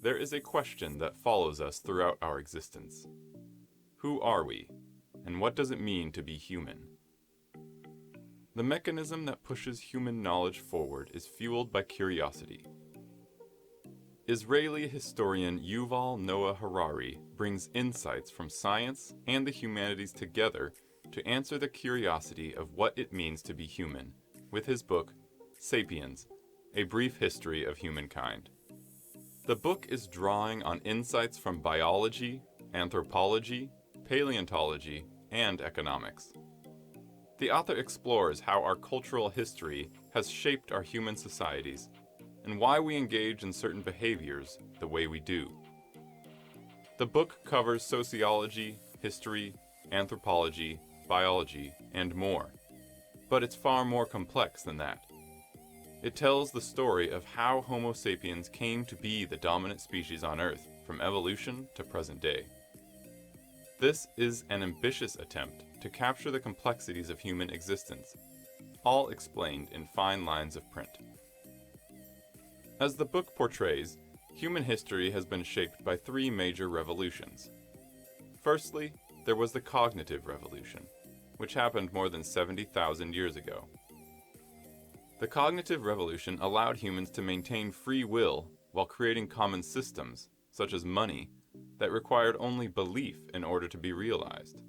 there is a question that follows us throughout our existence. Who are we, and what does it mean to be human? The mechanism that pushes human knowledge forward is fueled by curiosity. Israeli historian Yuval Noah Harari brings insights from science and the humanities together to answer the curiosity of what it means to be human, with his book, Sapiens, A Brief History of Humankind. The book is drawing on insights from biology, anthropology, paleontology, and economics. The author explores how our cultural history has shaped our human societies and why we engage in certain behaviors the way we do. The book covers sociology, history, anthropology, biology, and more. But it's far more complex than that. It tells the story of how Homo sapiens came to be the dominant species on Earth from evolution to present day. This is an ambitious attempt to capture the complexities of human existence, all explained in fine lines of print. As the book portrays, human history has been shaped by three major revolutions. Firstly, there was the cognitive revolution, which happened more than 70,000 years ago. The cognitive revolution allowed humans to maintain free will while creating common systems, such as money, that required only belief in order to be realized.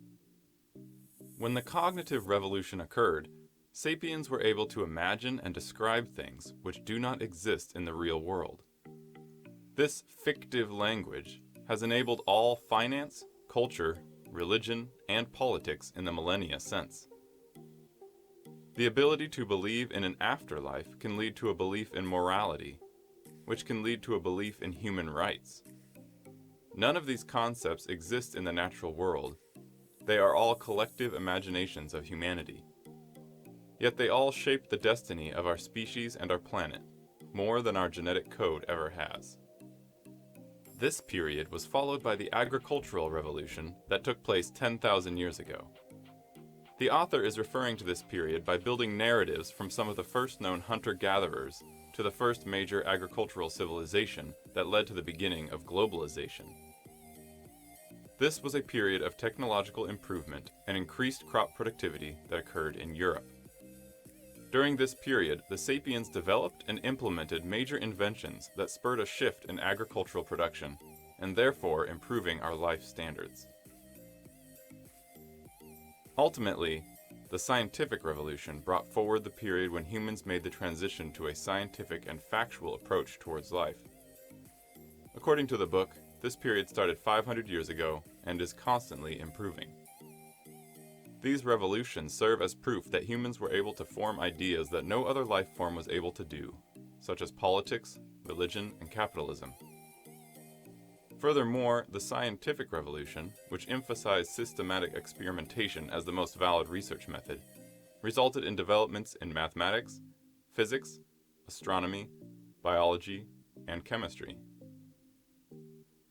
When the cognitive revolution occurred, sapiens were able to imagine and describe things which do not exist in the real world. This fictive language has enabled all finance, culture, religion, and politics in the millennia since. The ability to believe in an afterlife can lead to a belief in morality, which can lead to a belief in human rights. None of these concepts exist in the natural world. They are all collective imaginations of humanity. Yet they all shape the destiny of our species and our planet, more than our genetic code ever has. This period was followed by the agricultural revolution that took place 10,000 years ago. The author is referring to this period by building narratives from some of the first known hunter-gatherers to the first major agricultural civilization that led to the beginning of globalization. This was a period of technological improvement and increased crop productivity that occurred in Europe. During this period, the sapiens developed and implemented major inventions that spurred a shift in agricultural production, and therefore improving our life standards. Ultimately, the scientific revolution brought forward the period when humans made the transition to a scientific and factual approach towards life. According to the book, this period started 500 years ago and is constantly improving. These revolutions serve as proof that humans were able to form ideas that no other life form was able to do, such as politics, religion, and capitalism. Furthermore, the scientific revolution, which emphasized systematic experimentation as the most valid research method, resulted in developments in mathematics, physics, astronomy, biology, and chemistry.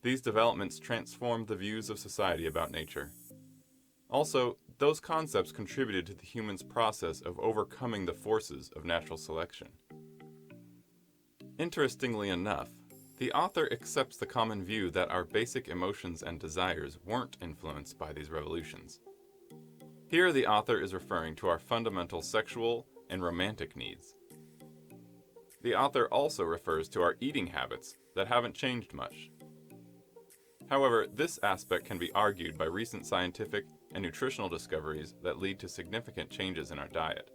These developments transformed the views of society about nature. Also, those concepts contributed to the human's process of overcoming the forces of natural selection. Interestingly enough, the author accepts the common view that our basic emotions and desires weren't influenced by these revolutions. Here the author is referring to our fundamental sexual and romantic needs. The author also refers to our eating habits that haven't changed much. However, this aspect can be argued by recent scientific and nutritional discoveries that lead to significant changes in our diet.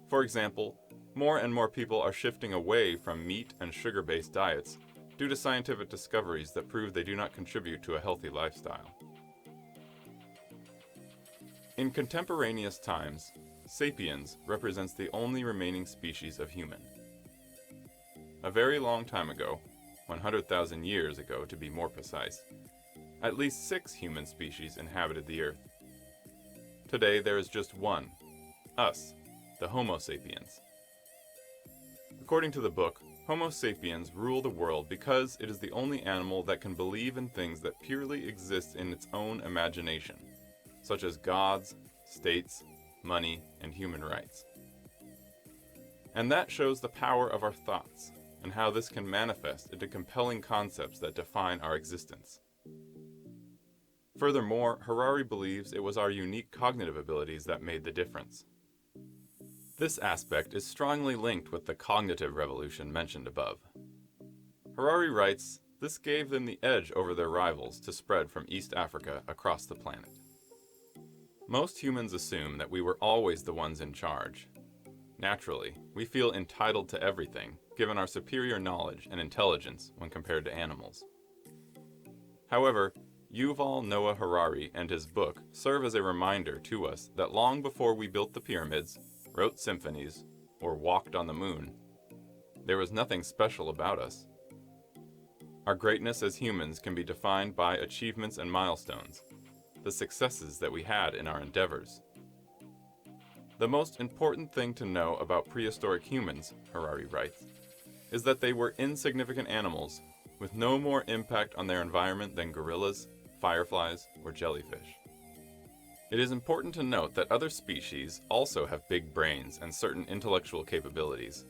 For example, more and more people are shifting away from meat and sugar-based diets due to scientific discoveries that prove they do not contribute to a healthy lifestyle. In contemporaneous times, sapiens represents the only remaining species of human. A very long time ago, 100,000 years ago to be more precise, at least 6 human species inhabited the Earth. Today there is just one, us, the Homo sapiens. According to the book, Homo sapiens rule the world because it is the only animal that can believe in things that purely exist in its own imagination, such as gods, states, money, and human rights. And that shows the power of our thoughts. and how this can manifest into compelling concepts that define our existence. Furthermore, Harari believes it was our unique cognitive abilities that made the difference. This aspect is strongly linked with the cognitive revolution mentioned above. Harari writes, this gave them the edge over their rivals to spread from East Africa across the planet. Most humans assume that we were always the ones in charge. Naturally, we feel entitled to everything, given our superior knowledge and intelligence when compared to animals. However, Yuval Noah Harari and his book serve as a reminder to us that long before we built the pyramids, wrote symphonies, or walked on the moon, there was nothing special about us. Our greatness as humans can be defined by achievements and milestones, the successes that we had in our endeavors. The most important thing to know about prehistoric humans, Harari writes, is that they were insignificant animals with no more impact on their environment than gorillas, fireflies, or jellyfish. It is important to note that other species also have big brains and certain intellectual capabilities.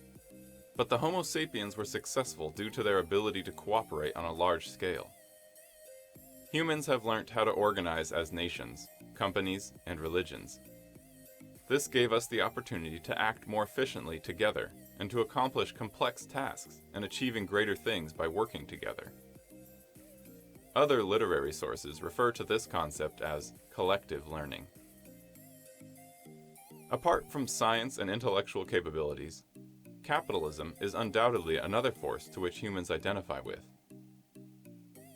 But the Homo sapiens were successful due to their ability to cooperate on a large scale. Humans have learned how to organize as nations, companies, and religions. This gave us the opportunity to act more efficiently together and to accomplish complex tasks and achieving greater things by working together. Other literary sources refer to this concept as collective learning. Apart from science and intellectual capabilities, capitalism is undoubtedly another force to which humans identify with.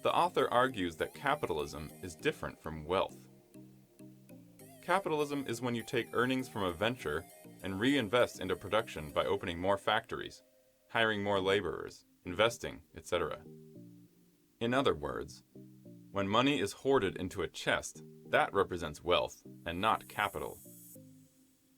The author argues that capitalism is different from wealth. Capitalism is when you take earnings from a venture and reinvest into production by opening more factories, hiring more laborers, investing, etc. In other words, when money is hoarded into a chest, that represents wealth and not capital.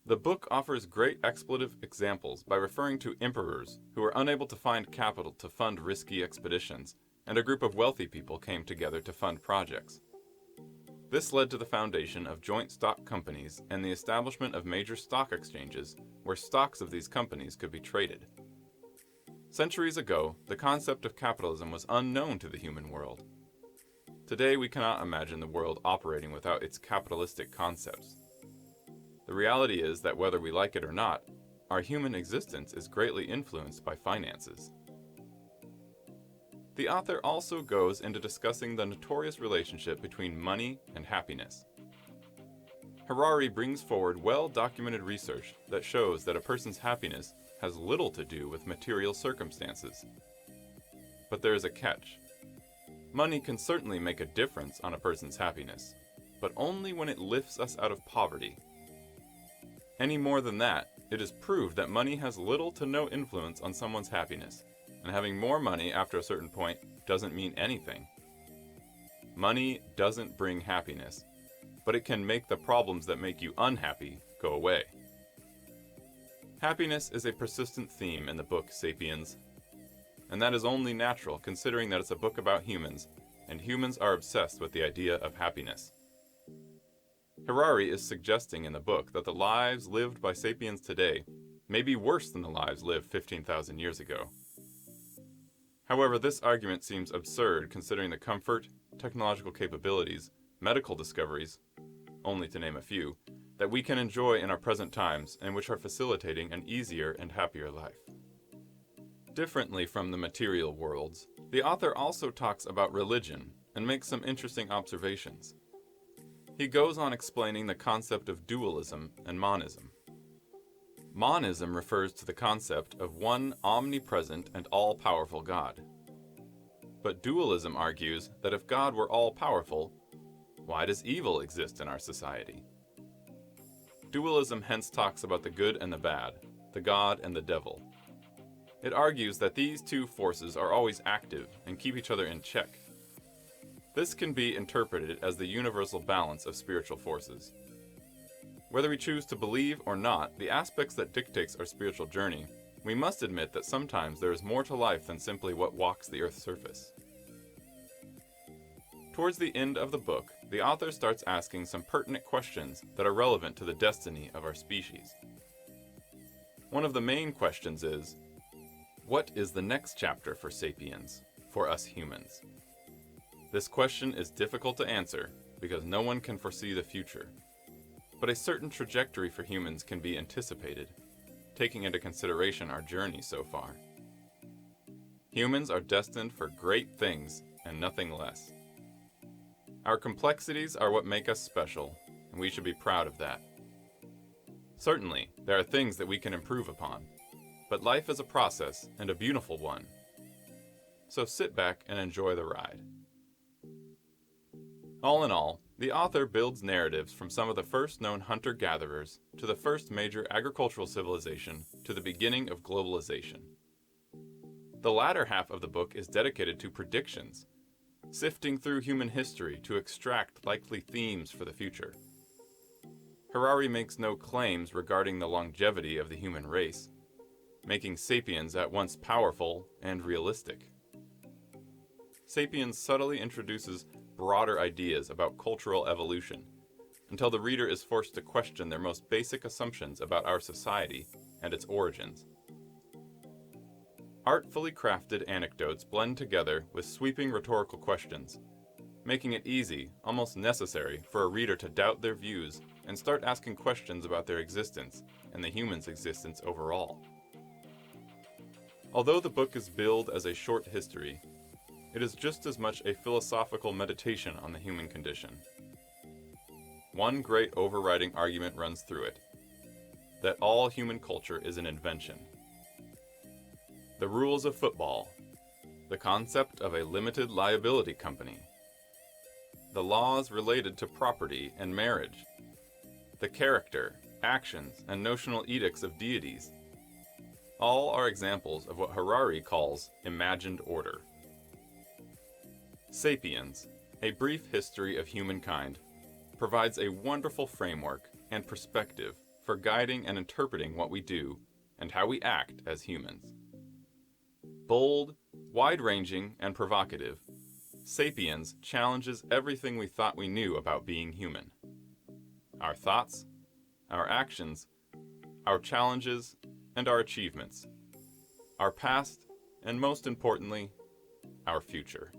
The book offers great expletive examples by referring to emperors who were unable to find capital to fund risky expeditions, and a group of wealthy people came together to fund projects. This led to the foundation of joint stock companies and the establishment of major stock exchanges where stocks of these companies could be traded. Centuries ago, the concept of capitalism was unknown to the human world. Today, we cannot imagine the world operating without its capitalistic concepts. The reality is that whether we like it or not, our human existence is greatly influenced by finances. The author also goes into discussing the notorious relationship between money and happiness. Harari brings forward well-documented research that shows that a person's happiness has little to do with material circumstances. But there is a catch. Money can certainly make a difference on a person's happiness, but only when it lifts us out of poverty. Any more than that, it is proved that money has little to no influence on someone's happiness, and having more money after a certain point doesn't mean anything. Money doesn't bring happiness, but it can make the problems that make you unhappy go away. Happiness is a persistent theme in the book Sapiens, and that is only natural considering that it's a book about humans, and humans are obsessed with the idea of happiness. Harari is suggesting in the book that the lives lived by sapiens today may be worse than the lives lived 15,000 years ago. However, this argument seems absurd considering the comfort, technological capabilities, medical discoveries, only to name a few, that we can enjoy in our present times and which are facilitating an easier and happier life. Differently from the material worlds, the author also talks about religion and makes some interesting observations. He goes on explaining the concept of dualism and monism. Monism refers to the concept of one omnipresent and all-powerful God. But dualism argues that if God were all-powerful, why does evil exist in our society? Dualism hence talks about the good and the bad, the God and the devil. It argues that these two forces are always active and keep each other in check. This can be interpreted as the universal balance of spiritual forces. Whether we choose to believe or not the aspects that dictates our spiritual journey, we must admit that sometimes there is more to life than simply what walks the Earth's surface. Towards the end of the book, the author starts asking some pertinent questions that are relevant to the destiny of our species. One of the main questions is, What is the next chapter for Sapiens, for us humans? This question is difficult to answer because no one can foresee the future. But a certain trajectory for humans can be anticipated, taking into consideration our journey so far. Humans are destined for great things and nothing less. Our complexities are what make us special, and we should be proud of that. Certainly, there are things that we can improve upon, but life is a process and a beautiful one. So sit back and enjoy the ride. All in all, the author builds narratives from some of the first known hunter-gatherers to the first major agricultural civilization to the beginning of globalization. The latter half of the book is dedicated to predictions, sifting through human history to extract likely themes for the future. Harari makes no claims regarding the longevity of the human race, making Sapiens at once powerful and realistic. Sapiens subtly introduces broader ideas about cultural evolution, until the reader is forced to question their most basic assumptions about our society and its origins. Artfully crafted anecdotes blend together with sweeping rhetorical questions, making it easy, almost necessary, for a reader to doubt their views and start asking questions about their existence and the human's existence overall. Although the book is billed as a short history, it is just as much a philosophical meditation on the human condition. One great overriding argument runs through it, that all human culture is an invention. The rules of football, the concept of a limited liability company, the laws related to property and marriage, the character, actions, and notional edicts of deities, all are examples of what Harari calls imagined order. Sapiens, A Brief History of Humankind, provides a wonderful framework and perspective for guiding and interpreting what we do and how we act as humans. Bold, wide-ranging, and provocative, Sapiens challenges everything we thought we knew about being human. Our thoughts, our actions, our challenges, and our achievements, our past, and most importantly, our future.